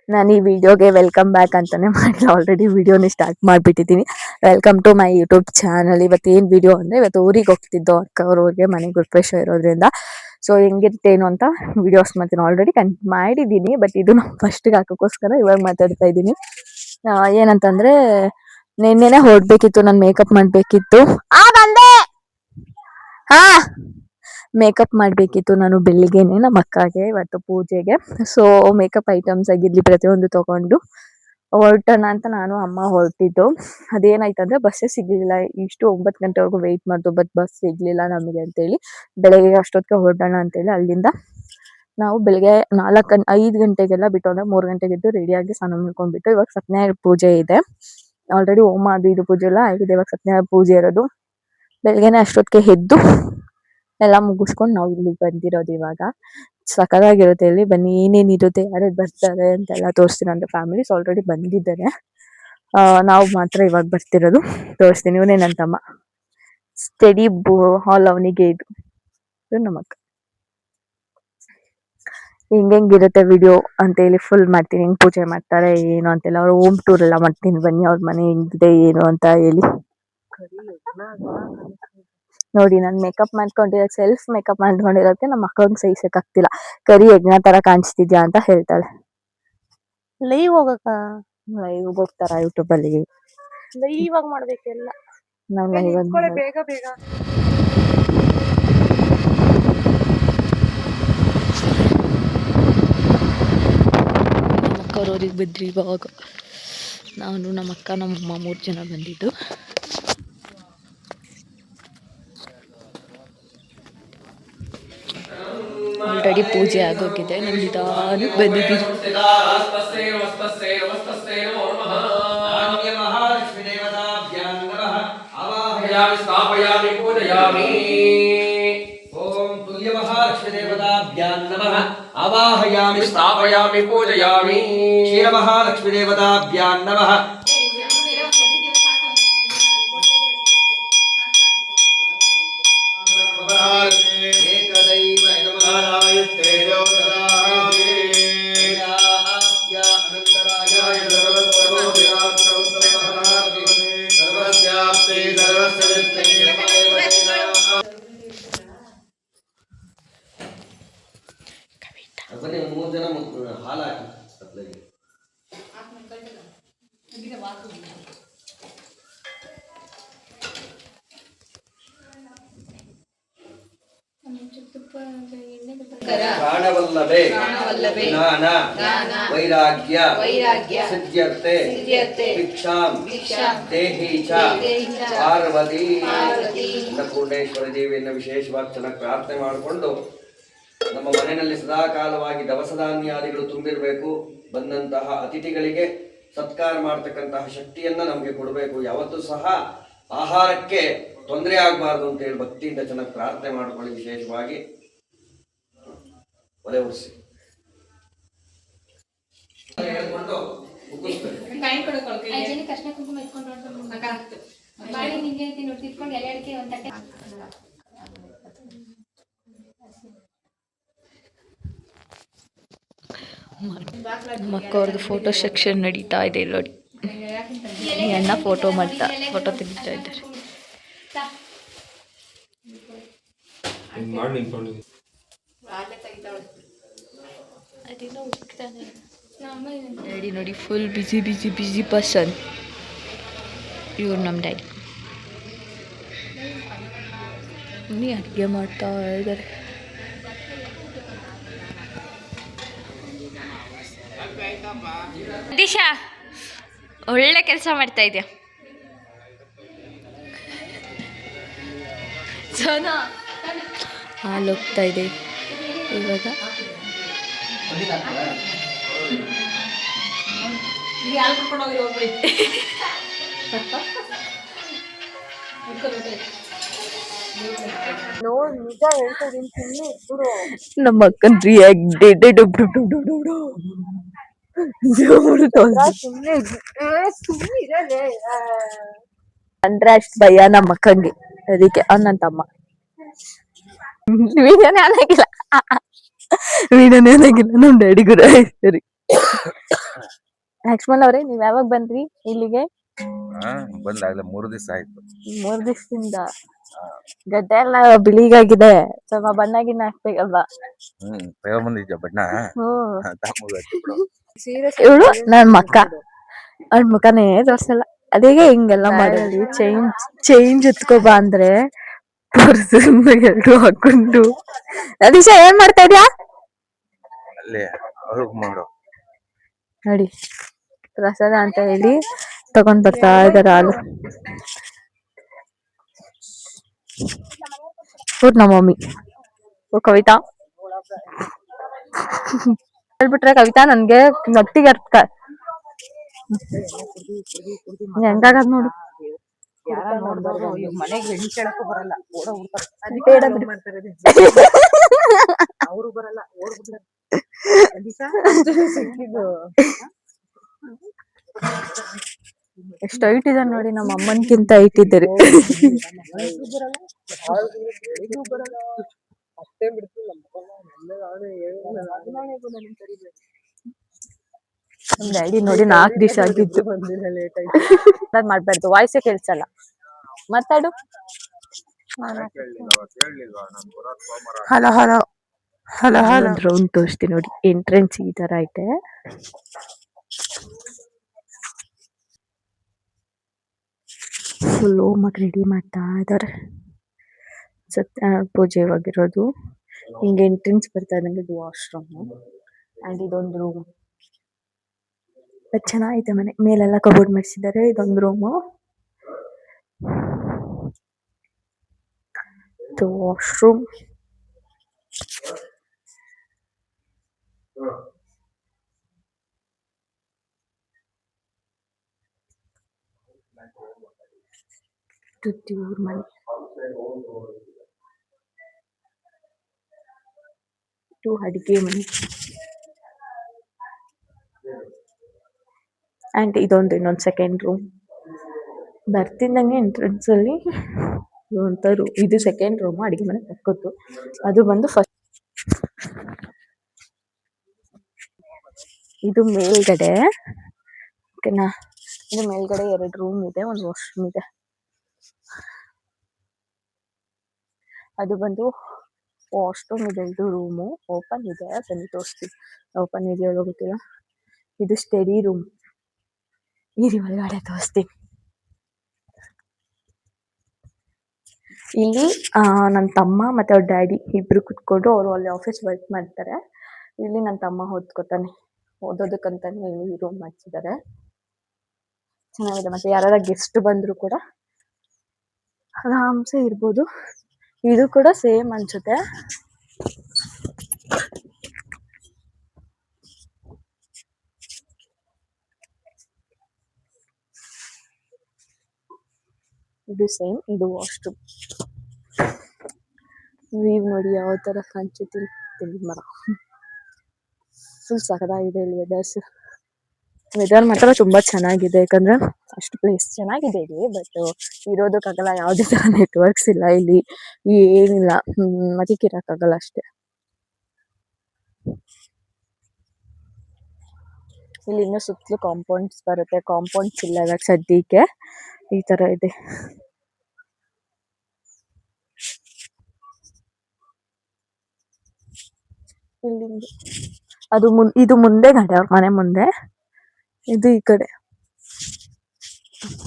ನಾನು ಈ ವಿಡಿಯೋಗೆ ವೆಲ್ಕಮ್ ಬ್ಯಾಕ್ ಅಂತಾನೆ ಮಾಡಿಲ್ಲ, ಆಲ್ರೆಡಿ ವಿಡಿಯೋನೇ ಸ್ಟಾರ್ಟ್ ಮಾಡಿಬಿಟ್ಟಿದ್ದೀನಿ. Welcome to my YouTube channel. ಇವತ್ತು ಏನು ವಿಡಿಯೋ ಅಂದರೆ, ಇವತ್ತು ಊರಿಗೆ ಹೋಗ್ತಿದ್ದೋ ಅಕ್ಕ ಅವ್ರ ಊರಿಗೆ, ಮನೆಗೆ ಗುರುಪ್ರವೇಶ ಇರೋದ್ರಿಂದ. ಸೊ ಹೆಂಗಿರ್ತೇನು ಅಂತ ವಿಡಿಯೋಸ್ ಮಾಡ್ತೀನಿ. ಆಲ್ರೆಡಿ ಮಾಡಿದ್ದೀನಿ, ಬಟ್ ಇದು ನಾವು ಫಸ್ಟ್ಗೆ ಹಾಕೋಕ್ಕೋಸ್ಕರ ಇವಾಗ ಮಾತಾಡ್ತಾ ಇದ್ದೀನಿ. ಏನಂತಂದ್ರೆ, ನಿನ್ನೆನೆ ಹೊರಡ್ಬೇಕಿತ್ತು, ನಾನು ಮೇಕಪ್ ಮಾಡಬೇಕಿತ್ತು. ಹಾ, ಮೇಕಪ್ ಮಾಡಬೇಕಿತ್ತು ನಾನು ಬೆಳಿಗ್ಗೆನೆ ನಮ್ಮ ಅಕ್ಕಗೆ ಇವತ್ತು ಪೂಜೆಗೆ. ಸೊ ಮೇಕಪ್ ಐಟಮ್ಸ್ ಆಗಿರ್ಲಿ ಪ್ರತಿಯೊಂದು ತಗೊಂಡು ಹೊರಟೋಣ ಅಂತ ನಾನು ಅಮ್ಮ ಹೊರಟಿದ್ದು. ಅದೇನಾಯ್ತಂದ್ರೆ ಬಸ್ಸೇ ಸಿಗ್ಲಿಲ್ಲ. ಇಷ್ಟು 9 ಗಂಟೆವರೆಗೂ ವೆಯ್ಟ್ ಮಾಡ್ದು, ಬಟ್ ಬಸ್ ಸಿಗ್ಲಿಲ್ಲ ನಮಗೆ ಅಂತೇಳಿ ಬೆಳಗ್ಗೆ ಅಷ್ಟೊತ್ತಿಗೆ ಹೊರಡೋಣ ಅಂತೇಳಿ ಅಲ್ಲಿಂದ ನಾವು ಬೆಳಿಗ್ಗೆ 5 ಗಂಟೆಗೆಲ್ಲ ಬಿಟ್ಟು, ಅಂದ್ರೆ 3 ಗಂಟೆಗೆ ಎದ್ದು ರೆಡಿಯಾಗಿ ಸ್ನಾನ ಮಾಡ್ಕೊಂಡ್ಬಿಟ್ಟು, ಇವಾಗ ಸತ್ಯನಾರಾಯಣ ಪೂಜೆ ಇದೆ. ಆಲ್ರೆಡಿ ಹೋಮ ಅದು ಇದು ಪೂಜೆ ಎಲ್ಲ ಆಗಿದೆ. ಇವಾಗ ಸತ್ಯನಾರಾಯಣ ಪೂಜೆ ಇರೋದು. ಬೆಳಗ್ಗೆನೆ ಅಷ್ಟೊತ್ತಿಗೆ ಎದ್ದು ಎಲ್ಲ ಮುಗಿಸ್ಕೊಂಡು ನಾವು ಇಲ್ಲಿಗೆ ಬಂದಿರೋದು. ಇವಾಗ ಸಖತ್ತಾಗಿರುತ್ತೆ ಇಲ್ಲಿ. ಬನ್ನಿ, ಏನೇನಿರುತ್ತೆ, ಯಾರ್ಯಾರು ಬರ್ತಾರೆ ಅಂತೆಲ್ಲ ತೋರಿಸ್ತೀನಿ. ಅಂದ್ರೆ ಫ್ಯಾಮಿಲೀಸ್ ಆಲ್ರೆಡಿ ಬಂದಿದ್ದಾರೆ, ನಾವು ಮಾತ್ರ ಇವಾಗ ಬರ್ತಿರೋದು. ತೋರಿಸ್ತೀನಿ. ಇವನೇ ನನ್ನ ತಮ್ಮ, ಸ್ಟಡಿ ಹಾಲ್ ಅವನಿಗೆ. ಇದು ನಮ್ಮಕ್ಕ. ಹೆಂಗಿರುತ್ತೆ ವಿಡಿಯೋ ಅಂತೇಳಿ ಫುಲ್ ಮಾಡ್ತೀನಿ, ಹೆಂಗ್ ಪೂಜೆ ಮಾಡ್ತಾರೆ ಏನು ಅಂತೆಲ್ಲ. ಅವ್ರು ಹೋಮ್ ಟೂರ್ ಎಲ್ಲ ಮಾಡ್ತೀನಿ, ಬನ್ನಿ ಅವ್ರ ಮನೆ ಹೆಂಗಿದೆ ಏನು ಅಂತ ಹೇಳಿ. ನೋಡಿ, ನಾನು ಮೇಕಪ್ ಮಾಡ್ಕೊಂಡಿರೋ, ಸೆಲ್ಫ್ ಮೇಕಪ್ ಮಾಡ್ಕೊಂಡಿರೋದಕ್ಕೆ ನಮ್ಮ ಅಕ್ಕಂಗೆ ಸಹಿಸಕ್ಕಾಗ್ತಿಲ್ಲ. ಕರಿ ಯಜ್ಞ ತರ ಕಾಣಿಸ್ತಿದ್ಯಾ ಅಂತ ಹೇಳ್ತಾಳೆ. ಲೈವ್ ಹೋಗಕ್ಕ, ಲೈವ್ ಹೋಗ್ತಾರ ಯೂಟ್ಯೂಬ್ ಅಲ್ಲಿ? ಲೈವ್ ಆಗಿ ಮಾಡ್ಬೇಕೆಲ್ಲ. ನಾವು ಲೈವ್ ಬೇಗ ಬೇಗ ಅವ್ರಿಗೆ ಬಿದ್ರಿ. ಇವಾಗ ನಾನು, ನಮ್ಮ ಅಕ್ಕ, ನಮ್ಮಮ್ಮ 3 ಜನ ಬಂದಿದ್ದು. ಆಲ್ರೆಡಿ ಪೂಜೆ ಆಗೋಗಿದೆ. ನಾನು ನಿಧಾನಕ್ಕೆ ಬಂದಿದ್ದೀನಿ. आवाहयामि स्थापयामि पूजयामि क्षीरमहालक्ष्मी देवताभ्यां नमः प्राणवल्लभे ज्ञान वैराग्य सिद्ध्यर्थे भिक्षां देहि च पार्वती ಅನ್ನಪೂರ್ಣೇಶ್ವರಿ ದೇವಿಯನ್ನು ವಿಶೇಷವಾಗಿ ಚೆನ್ನಾಗಿ ಪ್ರಾರ್ಥನೆ ಮಾಡಿಕೊಂಡು, ನಮ್ಮ ಮನೆಯಲ್ಲಿ ಸದಾಕಾಲವಾಗಿ ದವಸ ಧಾನ್ಯಾದಿಗಳು ತುಂಬಿರಬೇಕು. ಬಂದಂತಹ ಅತಿಥಿಗಳಿಗೆ ಸತ್ಕಾರ ಮಾಡತಕ್ಕಂತಹ ಶಕ್ತಿಯನ್ನ ನಮಗೆ ಕೊಡಬೇಕು. ಯಾವತ್ತೂ ಸಹ ಆಹಾರಕ್ಕೆ ತೊಂದರೆ ಆಗಬಾರ್ದು ಅಂತ ಹೇಳಿ ಭಕ್ತಿಯಿಂದ ಚೆನ್ನಾಗಿ ಪ್ರಾರ್ಥನೆ ಮಾಡ್ಕೊಳ್ಳಿ. ವಿಶೇಷವಾಗಿ ಒಲೆ ಉರಿಸಿ ಮಕ್ಕವ್ರದ್ದು ಫೋಟೋ ಸೆಕ್ಷನ್ ನಡೀತಾ ಇದೆ ನೋಡಿ. ಅಣ್ಣ ಫೋಟೋ ತೆಗಿತಾ ಇದ್ದಾರೆ. ಡ್ಯಾಡಿ ನೋಡಿ, ಫುಲ್ ಬಿಸಿ ಪರ್ಸನ್ ಇವ್ರು. ನಮ್ಮ ಡ್ಯಾಡಿ ಮಮ್ಮಿ ಅಡುಗೆ ಮಾಡ್ತಾ ಇದ್ದಾರೆ. ದಿಶಾ ಒಳ್ಳೆ ಕೆಲಸ ಮಾಡ್ತಾ ಇದೆಯಾ. ಹಾಲು ಹೋಗ್ತಾ ಇದೆ ಇವಾಗ. ನಿಜ ಹೇಳ್ತಿದ್ದೀನಿ, ನಮ್ಮ ಅಕ್ಕನ ರಿಯಾಕ್ಟ್ ಅಂದ್ರೆ ಅಷ್ಟು ಭಯ ನಮ್ಮ ಅಕ್ಕಂಗೆ. ಅದಕ್ಕೆ ನನ್ನ ತಮ್ಮ ವೀಡಿಯೋನೇ ಅನ್ನಂಗಿಲ್ಲ, ನಮ್ಮ ಡ್ಯಾಡಿ ಕೂಡ ಸರಿ. ಲಕ್ಷ್ಮಣ್ ಅವ್ರೆ ನೀವ್ ಯಾವಾಗ ಬಂದ್ರಿ ಇಲ್ಲಿಗೆ? ಬಂದಾಗ್ಲೇ 3 ದಿವಸ ಆಯ್ತು. 3 ದಿವಸದಿಂದ ಗಡ್ಡೆ ಎಲ್ಲ ಬಿಳಿಗಾಗಿದೆ, ಸ್ವಲ್ಪ ಬಣ್ಣ ಗಿಣ್ಣ ಹಾಕ್ಬೇಕಲ್ವಾ? ತಗೊಂಬಂದಿದ್ಯಾ ಬಣ್ಣ? ಇವಳು ನನ್ ಮಕ್ಕ, ಅವ್ಳ ಮುಖನೇ ತೋರ್ಸಲ್ಲ. ಅದೇಗೆ ಹಿಂಗೆಲ್ಲ ಮಾಡಿ ಚೇಂಜ್ ಎತ್ಕೋಬಾ ಅಂದ್ರೆ ಎಲ್ರು ಹಾಕೊಂಡು. ರದೀಶ ಏನ್ ಮಾಡ್ತಾ ಇದ್ಯಾ? ಅಲ್ಲೇ ಮಾಡು ನೋಡಿ ಪ್ರಸಾದ ಅಂತ ಹೇಳಿ ತಗೊಂಡ್ ಬರ್ತಾ ಇದಾರೆ ಹಾಲು. ನಮ್ಮ ಮಮ್ಮಿ ಕವಿತಾ ಹೇಳ್ಬಿಟ್ರೆ ಕವಿತಾ ನನ್ಗೆ ನೊಟ್ಟಿಗೆ ಅರ್ಥ ಹೆಂಗಾಗದ್ ನೋಡು. ಮನೆಗೆ ಹೆಣ್ಣು ಕೇಳಕ್ಕೂ ಬರಲ್ಲ, ಅವರು ಬರಲ್ಲ, ಎಷ್ಟು ಹೈಟ್ ಇದೆ ನೋಡಿ, ನಮ್ಮ ಅಮ್ಮನ್ಕಿಂತ ಹೈಟ್ ಇದ್ದೀರಿ. ಡ್ಯಾಡಿ ನೋಡಿ 4 ದಿವಸ ಆಗಿದ್ದು. ಮಾಡ್ಬಾರ್ದು, ವಾಯ್ಸೇ ಕೇಳ್ಸಲ್ಲ, ಮಾತಾಡು. Hello hello hello hello. Round ತೋರಿಸ್ತೀನಿ ನೋಡಿ, ಎಂಟ್ರೆನ್ಸ್ ಈ ತರ ಐತೆ. ಫುಲ್ ಹೋಮಕ್ಕೆ ರೆಡಿ ಮಾಡ್ತಾ ಇದಾರೆ. ಸತ್ಯನಾರಾಯಣ ಪೂಜೆ ಇವಾಗಿರೋದು. ಹಿಂಗೆ ಎಂಟ್ರೆನ್ಸ್ ಬರ್ತಾ ಇದ್ದಂಗೆ ಇದು ವಾಶ್ರೂಮ್ ಅಂಡ್ ಇದೊಂದು ರೂಮ್. ಚೆನ್ನಾಗೈತೆ ಮನೆ, ಮೇಲೆಲ್ಲ ಕಬೋರ್ಡ್ ಮಾಡಿಸಿದ್ದಾರೆ. ಇದೊಂದು ರೂಮು, ಇದು ವಾಶ್ರೂಮ್. ದೇವ್ರ ಮನೆ, ಇದು ಅಡಿಗೆ ಮನೆ ಅಂಡ್ ಇದೊಂದು ಇನ್ನೊಂದು ಸೆಕೆಂಡ್ ರೂಮ್. ಬರ್ತಿದ್ದಂಗೆ ಎಂಟ್ರೆನ್ಸ್ ಅಲ್ಲಿ ಇದು ಸೆಕೆಂಡ್ ರೂಮ್, ಅಡಿಗೆ ಮನೆ ಪಕ್ಕದ್ದು. ಅದು ಬಂದು ಫಸ್ಟ್. ಇದು ಮೇಲ್ಗಡೆ, ಓಕೆನಾ? ಇದು ಮೇಲ್ಗಡೆ 2 ರೂಮ್ ಇದೆ, ಒಂದು ವಾಶ್ರೂಮ್ ಇದೆ. ಅದು ಬಂದು ವಾಶ್ರೂಮ್ ಇದೆ, ಇದು ರೂಮು ಓಪನ್ ಇದೆ. ಬನ್ನಿ ತೋರಿಸ್ತೀವಿ, ಓಪನ್ ಇದೆಯೋ ಗೊತ್ತಿಲ್ಲ. ಇದು ಸ್ಟಡಿ ರೂಮ್, ಇರಿ ಒಳಗಡೆ ತೋರಿಸ್ತೀನಿ. ಇಲ್ಲಿ ನನ್ನ ತಮ್ಮ ಮತ್ತೆ ಅವ್ರ ಡ್ಯಾಡಿ ಇಬ್ರು ಕುತ್ಕೊಂಡು, ಅವರು ಅಲ್ಲಿ ಆಫೀಸ್ ವರ್ಕ್ ಮಾಡ್ತಾರೆ. ಇಲ್ಲಿ ನನ್ನ ತಮ್ಮ ಓದ್ಕೋತಾನೆ, ಓದೋದಕ್ಕಂತಾನೆ ಈ ರೂಮ್ ಮಾಡ್ಸಿದ್ದಾರೆ. ಚೆನ್ನಾಗಿದೆ. ಮತ್ತೆ ಯಾರ ಗೆಸ್ಟ್ ಬಂದ್ರು ಕೂಡ ಆರಾಮ್ಸೆ ಇರ್ಬೋದು. ಇದು ಕೂಡ ಸೇಮ್ ಅನ್ಸುತ್ತೆ. ಇದು ಸೇಮ್, ಇದು ವಾಶ್ರೂಮ್. ವ್ಯೂ ನೋಡಿ ಯಾವ ತರ ಕಾಣಿಸುತ್ತೆ. ಮರ ಫುಲ್ ಸಖತ್ತಾಗಿದೆ. ಇಲ್ಲಿ ವೆದರ್ ಮಾತ್ರ ತುಂಬಾ ಚೆನ್ನಾಗಿದೆ, ಯಾಕಂದ್ರೆ ಅಷ್ಟು ಪ್ಲೇಸ್ ಚೆನ್ನಾಗಿದೆ ಇಲ್ಲಿ. ಬಟ್ ಇರೋದಕ್ಕಾಗಲ್ಲ, ಯಾವುದೇ ತರ ನೆಟ್ವರ್ಕ್ಸ್ ಇಲ್ಲ ಇಲ್ಲಿ, ಏನಿಲ್ಲ. ಅದಕ್ಕೆ ಇರಕ್ಕಾಗಲ್ಲ ಅಷ್ಟೇ. ಇಲ್ಲಿ ಇನ್ನೂ ಸುತ್ತಲೂ ಕಾಂಪೌಂಡ್ಸ್ ಬರುತ್ತೆ, ಕಾಂಪೌಂಡ್ಸ್ ಇಲ್ಲ ಇವಾಗ ಸದ್ಯಕ್ಕೆ. ಈ ತರ ಇದೆ. ಇಲ್ಲಿ ಅದು ಇದು ಮುಂದೆ ಗಂಟೆ ಅವ್ರ ಮನೆ ಮುಂದೆ, ಇದು ಈ ಕಡೆ.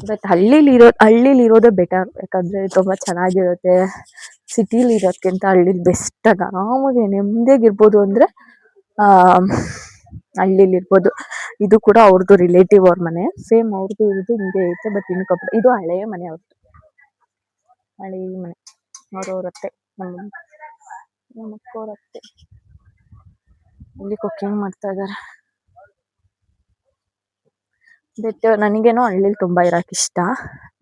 ಬಟ್ ಹಳ್ಳಿಲಿ ಇರೋದೇ ಬೆಟರ್, ಯಾಕಂದ್ರೆ ತುಂಬಾ ಚೆನ್ನಾಗಿರುತ್ತೆ. ಸಿಟಿಲಿ ಇರೋದ್ಕಿಂತ ಹಳ್ಳಿಲಿ ಬೆಸ್ಟ್. ಆರಾಮಾಗಿ ನೆಮ್ಮದಿಯಾಗಿರ್ಬೋದು ಅಂದ್ರೆ ಹಳ್ಳಿಲಿ ಇರ್ಬೋದು. ಇದು ಕೂಡ ಅವ್ರದ್ದು ರಿಲೇಟಿವ್ ಅವ್ರ ಮನೆ, ಸೇಮ್ ಅವ್ರದ್ದು ಇರೋದು ಹಿಂಗೆ ಐತೆ. ಬಟ್ ಇನ್ನು ಇದು ಹಳೆಯ ಮನೆ, ಅವ್ರದ್ದು ಹಳೆಯ ಮನೆ. ಅವ್ರವ್ರತ್ತೆ, ನಮ್ಮ ಅಕ್ಕವ್ರತ್ತೆ ಇಲ್ಲಿ ಕುಕಿಂಗ್ ಮಾಡ್ತಾ ಇದಾರೆ. ಬಟ್ ನನಗೇನೋ ಹಳ್ಳಿಲಿ ತುಂಬಾ ಇರಕ್ ಇಷ್ಟ.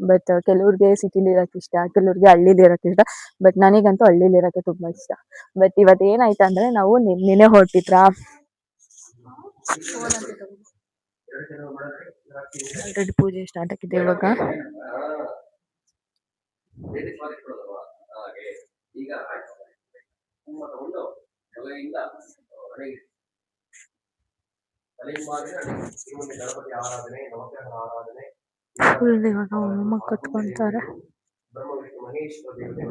ಬಟ್ ಕೆಲವ್ರಿಗೆ ಸಿಟಿಲಿ ಇರಕ್ ಇಷ್ಟ, ಕೆಲವ್ರಿಗೆ ಹಳ್ಳಿಲಿ ಇರಕ್ ಇಷ್ಟ. ಬಟ್ ನನಗಂತೂ ಹಳ್ಳಿಲಿ ಇರಕ್ಕೆ ತುಂಬಾ ಇಷ್ಟ. ಬಟ್ ಇವತ್ತು ಏನಾಯ್ತು ಅಂದ್ರೆ, ನಾವು ನಿನ್ನೆ ಹೊರಟಿದ್ರಾ, ಆಲ್ರೆಡಿ ಪೂಜೆ ಸ್ಟಾರ್ಟ್ ಆಗಿದೆ ಇವಾಗ. ಗಣಪತಿ ಆರಾಧನೆ, ನವಗ್ರಹ ಆರಾಧನೆ, ಫುಲ್ ಇವಾಗ ಹೋಮ ಕತ್ಕೊಂತಾರೆ. ಬ್ರಹ್ಮ ವಿಷ್ಣು ಮಹೇಶ್ವರ ದೇವತೆ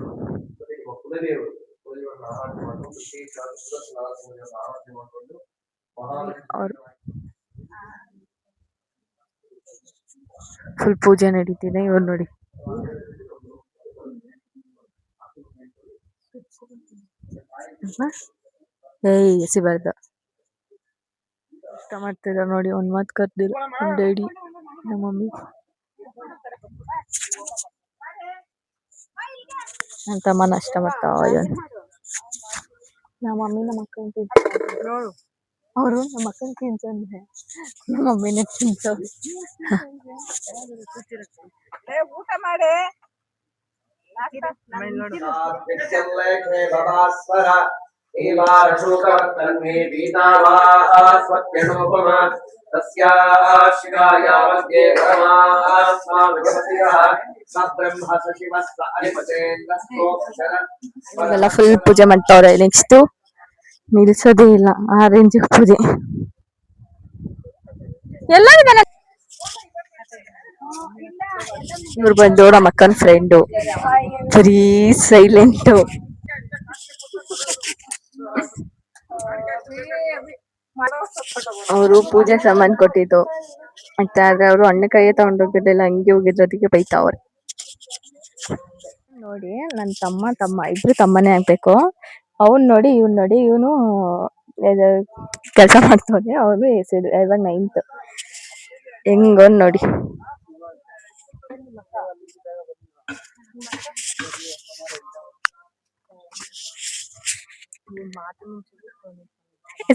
ಜೊತೆಗೆ ನಿಮ್ಮ ಕುಲದೇವರು ಕುಲದೇವರನ್ನ ಆರಾಧನೆ ಮಾಡಿಕೊಂಡು ವಿಶೇಷವಾಗಿ ಸುದರ್ಶನ ಆರಾಧನೆ ಮಾಡಿಕೊಂಡು ಅವ್ರು ಫುಲ್ ಪೂಜೆ ನಡೀತಿದೆ. ಇವ್ರು ನೋಡಿ ಏಯ್ ಎಸಿಬಾರ್ದು. ಇಷ್ಟ ಮಾಡ್ತಿದ್ದಾರೆ ನೋಡಿ. ಒಂದ್ ಮಾತು ಕರ್ದಿಲ್ಲ ನಮ್ ಡ್ಯಾಡಿ ನಮ್ಮ ಮಮ್ಮಿ. ನನ್ನ ತಮ್ಮ ನಾಷ್ಟ ಮಾಡ್ತಾ ಇದ್ದಾನೆ. ನಮ್ಮ ಮಮ್ಮಿ ನಮ್ಮ ಅಕ್ಕನ ತಿಂತಾರೆ. ಅವರು ನಮ್ಮ ಅಕ್ಕನ ತಿಂತಂದ್ರೆ ನಮ್ಮ ಮಮ್ಮಿನೇ ತಿಂತವ್ರು. ಊಟ ಮಾಡಿ ಇವೆಲ್ಲ ಫುಲ್ ಪೂಜೆ ಮಾಡ್ತಾವ್ರೆ. ನೆಕ್ಸ್ಟ್ ನಿಲ್ಸೋದೇ ಇಲ್ಲ ಆ ರೇಂಜ್ ಪೂಜೆ. ಎಲ್ಲರಿದ್ದಾನೆ. ಇವ್ರು ಬಂದು ನಮ್ಮ ಅಕ್ಕನ ಫ್ರೆಂಡು. ಬರೀ ಸೈಲೆಂಟು. ಅವರು ಪೂಜೆ ಸಾಮಾನ್ ಕೊಟ್ಟಿದ್ದು ಮತ್ತೆ ಆದ್ರೆ ಅವರು ಅಣ್ಣ ಕೈಯೇ ತಗೊಂಡೋಗಿದ್ದಿಲ್ಲ, ಹಂಗೆ ಹೋಗಿದ್ರು. ಅದಕ್ಕೆ ಬೈತಾವ್ರೆ ನೋಡಿ. ನನ್ನ ತಮ್ಮ ಇಬ್ರು ತಮ್ಮನೇ ಆಗ್ಬೇಕು. ಅವ್ನ್ ನೋಡಿ ಇವನು ಕೆಲಸ ಮಾಡ್ತಾನೆ. ಅವನು ಇವಾಗ 9th. ಹೆಂಗೊಂದ್ ನೋಡಿ.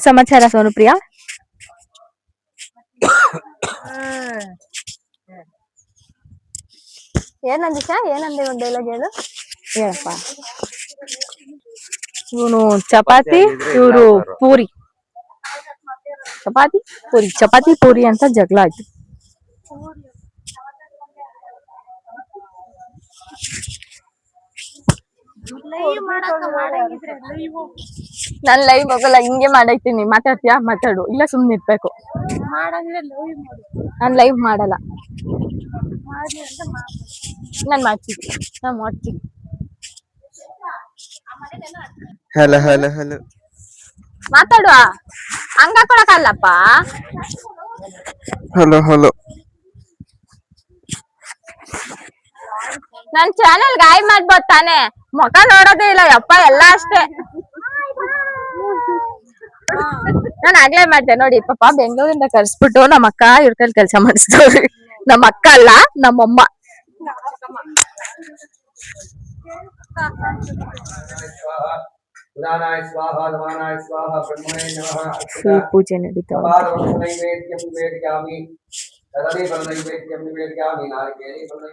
ಸಮಾಚಾರ ಸೋನುಪ್ರಿಯಾ? ಏನಂದಿಶ? ಏನಂದೆ ಒಂದ್ ಡೈಲಾಗ್ ಹೇಳು. ಹೇಳಪ್ಪ. ಇವನು ಚಪಾತಿ, ಇವರು ಪೂರಿ. ಚಪಾತಿ ಪೂರಿ ಅಂತ ಜಗಳ ಆಯ್ತು. ನಾನ್ ಲೈವ್ ಹೋಗಲ್ಲ, ಹಿಂಗೆ ಮಾಡೈತೀನಿ. ಮಾತಾಡ್ತೀಯಾ? ಮಾತಾಡು, ಇಲ್ಲ ಸುಮ್ನೆ ಇರ್ಬೇಕು. ನಾನ್ ಲೈವ್ ಮಾಡಲ್ಲ. ನಾನ್ ಮಾಡ್ತೀನಿ. ಹಲೋ ಮಾತಾಡುವ ಹಂಗ ಕೊಡಕಲ್ಲಪ್ಪ. ಹಲೋ ನನ್ ಚಾನೆಲ್ ಗಾಯ ಮಾಡ್ಬೋದ್ ತಾನೆ. ಮುಖ ನೋಡೋದೇ ಇಲ್ಲ ಯಪ್ಪ. ಎಲ್ಲ ಅಷ್ಟೇ. ನಾನ್ ಆಗ್ಲೇ ಮಾಡ್ದೆ ನೋಡಿ. ಪಾಪ ಬೆಂಗಳೂರಿಂದ ಕರ್ಸ್ಬಿಟ್ಟು ನಮ್ಮ ಅಕ್ಕ ಇವ್ರ ಕೈಲಿ ಕೆಲ್ಸ ಮಾಡಿಸ್ತವ್ರಿ. ನಮ್ಮ ಅಕ್ಕ ಅಲ್ಲ, ನಮ್ಮಮ್ಮ. ಪೂಜೆ ನಡೀತಾ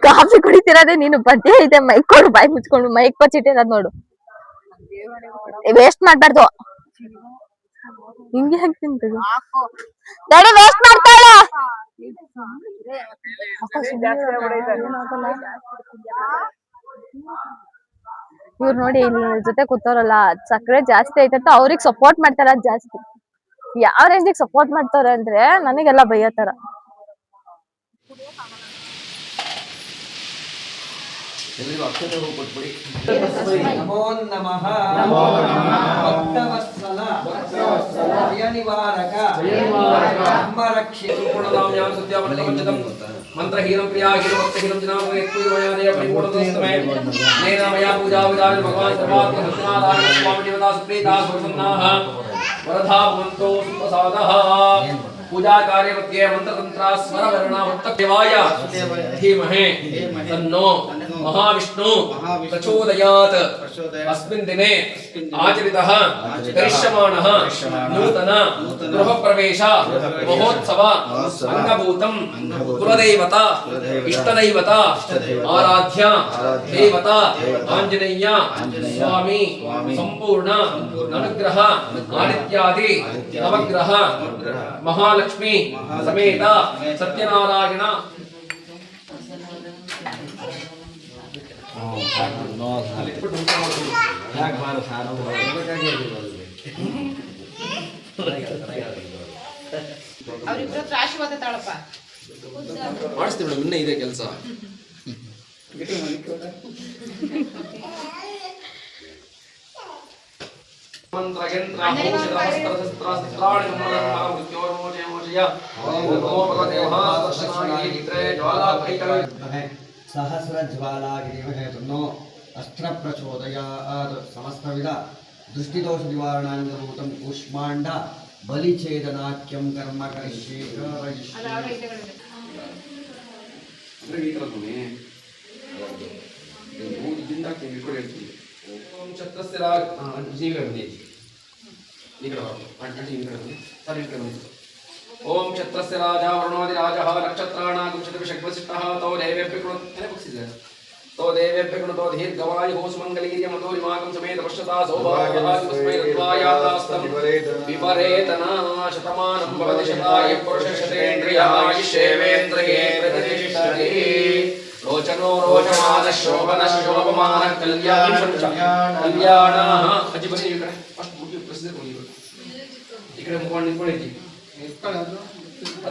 ಕಾಫಿ ಕುಡಿತಿರೋದೇ ನೀನು. ಬಡ್ಡೆ ಇದೆ. ಮೈಕ್ ಕೊಡು, ಬಾಯಿ ಮುಚ್ಕೊಂಡು. ಮೈಕ್ ಬಚ್ಚಿಟ್ಟಿರೋದ್ ನೋಡು. ವೇಸ್ಟ್ ಮಾಡ್ಬಾರ್ದು. ಹಿಂಗೆ ಹಾಕ್ತೀನಿ ಡ್ಯಾಡಿ. ವೇಸ್ಟ್ ಮಾಡ್ತಾಳೆ. ಇವ್ರು ನೋಡಿ ಇಲ್ಲಿ ಜೊತೆ ಕೂತವ್ರಲ್ಲ, ಸಕ್ಕರೆ ಜಾಸ್ತಿ ಐತಂತ ಅವ್ರಿಗೆ ಸಪೋರ್ಟ್ ಮಾಡ್ತಾರ ಜಾಸ್ತಿ. ಯಾವ ರೇಂಜಿಗೆ ಸಪೋರ್ಟ್ ಮಾಡ್ತಾರ ಅಂದ್ರೆ ನನಗೆಲ್ಲ ಬೈಯತ್ತಾರ. ನಮೋ ನಮಃ ಭಕ್ತವತ್ಸಲ ಭಯನಿವಾರಕ ಬ್ರಹ್ಮರಕ್ಷೆ ಮಂತ್ರಹೀನಂ ಪ್ರಿಯಾಹೀನಂ ಭಕ್ತಹೀನಂ ಜನಾಮಯತ್ವಯಾದಯ ಪರಿಪೂರ್ಣತಸ್ತಮೇ ನೇನಮಯ ಪೂಜಾ ವಿಧಾನ ಭಗವಾನ್ ಸರ್ವಾತ್ಮ ಸತ್ಯನಾರಾಯಣ ಸ್ವಾಮಿ ದೇವತಾ ಸುಪ್ರೀತಾ ಸುಸನ್ನಾಹ ವರದಾ ಭವಂತೋ ಸುಪ್ರಸಾದಃ. पूजा कार्य मध्ये मंत्र तंत्र स्वर वर्ण उत्तदेवाय धीमहि तन्नो महाविष्णु प्रचोदयात्. अस्मिन् दिने आचरितः करिष्यमाणः नूतन गृह प्रवेश महोत्सव अंगभूतं कुलदेवता इष्टदैवता आराध्य देवता आंजनेय स्वामी संपूर्ण अनुग्रह आदित्यादि नवग्रह महालक्ष्मी समेत सत्यनारायण ಮಾಡಿಸ್ತೀವಿ ಮೇಡಮ್, ಇನ್ನೇ ಇದೆ ಕೆಲಸ. सहस्र ज्वालागिरिवहेतुर्नो अस्त्र प्रचोदयात् समस्तविध दृष्टिदोष निवारणाङ्गभूतं कूष्माण्ड बलिछेदनाख्यं कर्म करिष्ये ओम छत्रस्य राज जीव ओम छत्रस्य राजा वरुणादिराजः नक्षत्राणागुंशतिविषग्वसिष्ठः तौ देवेभ्यः तो देवेभ्यः गुणतो दीर्घवायुः सुमङ्गलीर्यमतो रिमाकं समेत पश्यता सौभाग्यस्मै रत्वायातास्तं विपरेतना शतमानं भवति शताय पुरुषशतेन्द्रियः आयुष्येवेन्द्रिये प्रतिष्ठति रोचनो रोचमानः शोभनः शोभमानः कल्याणः अजिबनि इकडे फस्ट मुख्य प्रसिद्ध कोणी इकडे मुख निंत्ಕೊಳ್ಳಿ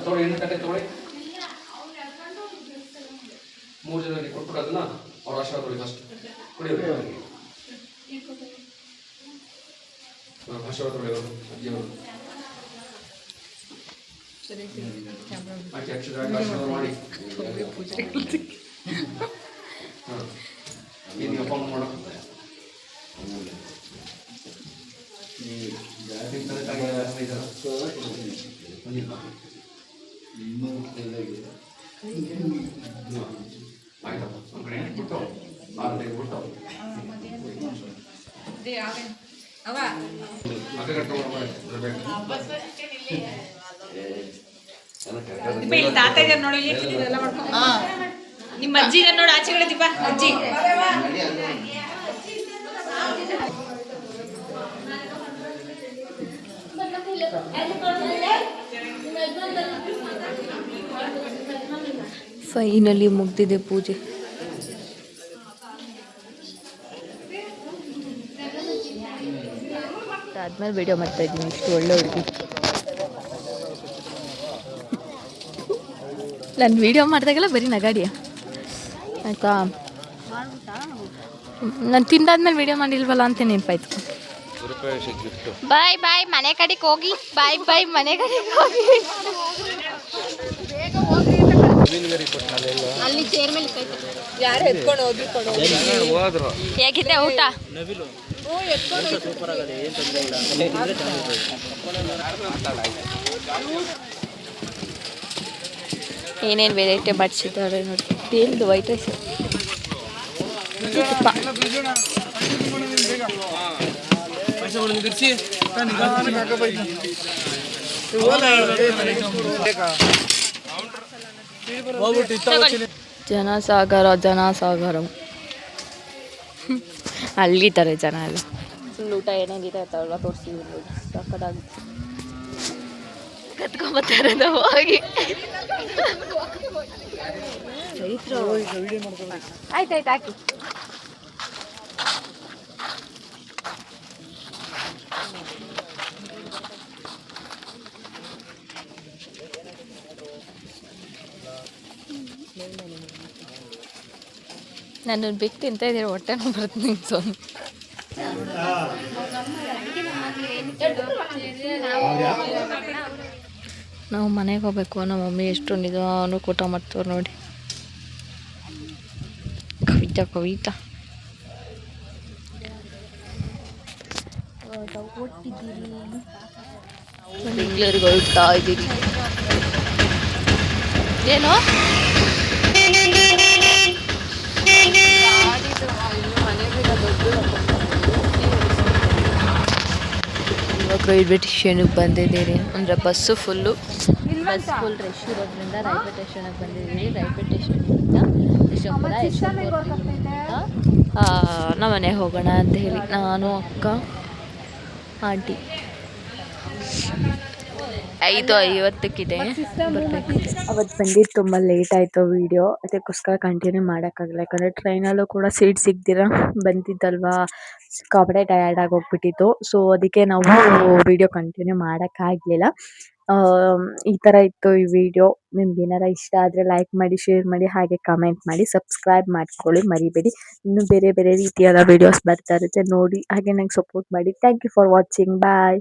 ತೋಳಿ ಎಣ್ಣೆ ತಟ್ಟೆ ತೋಳಿ 3 ಜನರಿಗೆ ಕೊಟ್ಬಿಟ್ಟು ಅದನ್ನ ಅವ್ರ ಆಶೀರ್ವಾದ ತೊಳಿ ಫಸ್ಟ್ ಕುಡಿಯೋದು ಆಶೀರ್ವಾದ ತೊಳೆಯೋದು ಅಜ್ಜಿ ಅವರು ಆಕೆ ಅಕ್ಷರ ಆಶೀರ್ವಾದ ಮಾಡಿ ನೀವು ಅಪ್ಪ ಅಮ್ಮ ಮಾಡೋ ನಿಮ್ಮ ಅಜ್ಜಿ ನೋಡಿ ಆಚೆ ಕಡೆ ದೀಪ ಅಜ್ಜಿ ಫೈನಲಿ ಮುಗ್ದಿದೆ ಪೂಜೆ. ಆದ್ಮೇಲೆ ವಿಡಿಯೋ ಮಾಡ್ತಾ ಇದ್ದೀನಿ. ಇಷ್ಟು ಒಳ್ಳೆ ಹುಡುಗಿ. ನಾನು ವಿಡಿಯೋ ಮಾಡಿದಾಗೆಲ್ಲ ಬರೀ ನಗಾಡಿಯ ಆಯ್ತಾ. ನಾನು ತಿಂದಾದ್ಮೇಲೆ ವಿಡಿಯೋ ಮಾಡಿಲ್ವಲ್ಲ ಅಂತ ನೆನಪಾಯ್ತು. ಬಾಯ್ ಬಾಯ್ ಮನೆ ಕಡೆಗೆ ಹೋಗಿ. ಬಾಯ್ ಬಾಯ್ ಮನೆ ಕಡೆಗೆ ಹೋಗಿ. ಅಲ್ಲಿ ಚೇರ್ ಮೇಲೆ ಯಾರು ಎತ್ಕೊಂಡು ಹೋದ್ರು. ಹೇಗಿದೆ ಊಟ? ಏನೇನು ವೆರೈಟಿ ಮಾಡಿಸಿದ್ದಾರೆ ನೋಡಿ. ಏನು ವೈಟ್ ರೈಸ್, ತುಪ್ಪ. ಜನಸಾಗರ ಜನಸಾಗರ ಅಲ್ಲಿದ್ದಾರೆ ಜನ ಎಲ್ಲ. ಊಟ ಏನೇನಿದೆ ಅಥವಾ ತೋರಿಸಿದ್ವಿ ನೋಡಿ. ಸಕ್ಕದಾಗಿ ಕತ್ಕೊಂಬತ್ತಾರೆ ನಾವು ಹೋಗಿ. ಆಯ್ತಾಯ್ತು ಹಾಕಿ. ನಾನು ಬಿಟ್ಟು ತಿಂತ ಇದ್ದೀರ ಹೊಟ್ಟೆ ಬರ್ತೀನಿ ಸೊನ್ನೆ. ನಾವು ಮನೆಗೆ ಹೋಗ್ಬೇಕು. ನಮ್ಮ ಮಮ್ಮಿ ಎಷ್ಟು ನಿಧಾನ ಊಟ ಮಾಡ್ತವ್ರು ನೋಡಿ. ಕವಿತಾ ಕವಿತಾ ಬೆಂಗಳೂರಿಗೆ ಹೊರಡ್ತಾ ಇದ್ದೀವಿ. ಏನು ಇವಾಗ ರೈಲ್ವೆ ಸ್ಟೇಷನ್ಗೆ ಬಂದಿದ್ದೀರಿ. ಅಂದರೆ ಬಸ್ಸು ಫುಲ್ಲು ರಶ್ ಇರೋದ್ರಿಂದ ರೈಲ್ವೆ ಸ್ಟೇಷನ್ಗೆ ಬಂದಿದ್ದೀವಿ. ರೈಲ್ವೆ ಸ್ಟೇಷನಿಂದ ನಮ್ಮ ಮನೆಗೆ ಹೋಗೋಣ ಅಂತ ಹೇಳಿ ನಾನು, ಅಕ್ಕ, ಆಂಟಿ. 5:50 ಬರಬೇಕು. ಅವತ್ತು ಬಂದಿದ್ದು ತುಂಬ ಲೇಟ್ ಆಯಿತು ವೀಡಿಯೋ, ಅದಕ್ಕೋಸ್ಕರ ಕಂಟಿನ್ಯೂ ಮಾಡೋಕ್ಕಾಗಲ್ಲ. ಯಾಕಂದರೆ ಟ್ರೈನಲ್ಲೂ ಕೂಡ ಸೀಟ್ ಸಿಗ್ದಿರ ಬಂದಿದ್ದಲ್ವಾ, ಸಿಕ್ಕಾಪಟ್ಟೆ ಟಯರ್ಡ್ ಆಗಿ ಹೋಗ್ಬಿಟ್ಟಿತ್ತು. ಸೊ ಅದಕ್ಕೆ ನಾವು ವೀಡಿಯೋ ಕಂಟಿನ್ಯೂ ಮಾಡೋಕ್ಕಾಗಲಿಲ್ಲ. ಈ ಥರ ಇತ್ತು ಈ ವಿಡಿಯೋ. ನಿಮ್ಗೆ ಏನಾರ ಇಷ್ಟ ಆದರೆ ಲೈಕ್ ಮಾಡಿ, ಶೇರ್ ಮಾಡಿ, ಹಾಗೆ ಕಮೆಂಟ್ ಮಾಡಿ, ಸಬ್ಸ್ಕ್ರೈಬ್ ಮಾಡ್ಕೊಳ್ಳಿ ಮರಿಬೇಡಿ. ಇನ್ನು ಬೇರೆ ಬೇರೆ ರೀತಿಯಾದ ವಿಡಿಯೋಸ್ ಬರ್ತಾ ಇರುತ್ತೆ ನೋಡಿ, ಹಾಗೆ ನಂಗೆ ಸಪೋರ್ಟ್ ಮಾಡಿ. Thank you for watching. Bye.